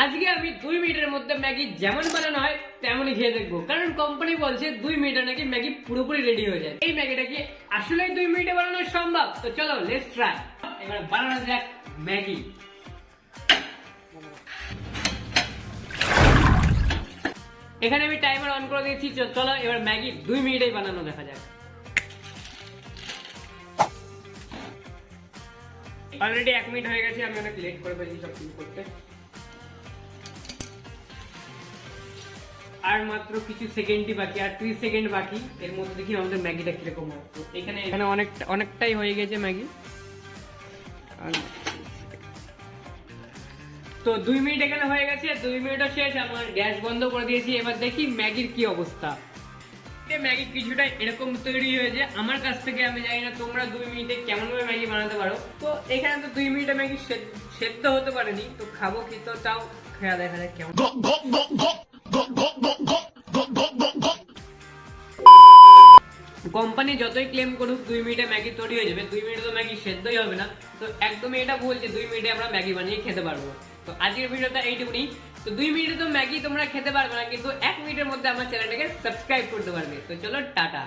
আজকে আমি 2 মিনিটের মধ্যে ম্যাগি যেমন বানানো হয় তেমনই খেয়ে দেখবো, কারণ কোম্পানি বলছে 2 মিনিটে নাকি ম্যাগি পুরোপুরি রেডি হয়ে যায়। এই ম্যাগিটা কি আসলেই 2 মিনিটে বানানো সম্ভব? তো চলো লেটস ট্রাই। এবার বানানো যাক ম্যাগি। এখানে আমি টাইমার অন করে দিয়েছি, চলো এবার ম্যাগি 2 মিনিটেই বানানো দেখা যাক। অলরেডি 1 মিনিট হয়ে গেছে, আমি অনেক লেট করে ফেলেছি সব কিছু করতে। আর মাত্র কিছু সেকেন্ডই বাকি, আর 30 সেকেন্ড বাকি। এর মধ্যে দেখি আমাদের ম্যাগিটা কিরকম হয়। তো এখানে অনেকটাই হয়ে গেছে ম্যাগি। তো 2 মিনিট এখানে হয়ে গেছে, 2 মিনিটও শেষ। আমার গ্যাস বন্ধ করে দিয়েছি। এবার দেখি ম্যাগির কি অবস্থা। ম্যাগি কিছুটা এরকম তৈরি হয়েছে আমার কাছ থেকে। আমি জানি না তোমরা 2 মিনিটে কেমন ভাবে ম্যাগি বানাতে পারো। তো এখানে তো 2 মিনিটে ম্যাগি সেদ্ধ হতে পারেনি, তো খাবো কি, তো তাও খেয়া দেখা যায় কেমন। কোম্পানি যতই ক্লেম করুক 2 মিনিটে ম্যাগি তৈরি হয়ে যাবে, 2 মিনিটে তো ম্যাগি সেদ্ধই হবে না। তো একদমই এটা ভুল যে 2 মিনিটে আমরা ম্যাগি বানিয়ে খেতে পারবো। তো আজকের ভিডিওটা এইটুকুনি। তো 2 মিনিটে তো ম্যাগি তোমরা খেতে পারবে না, কিন্তু 1 মিনিটের মধ্যে আমার চ্যানেলটাকে সাবস্ক্রাইব করতে পারবে। তো চলো টাটা।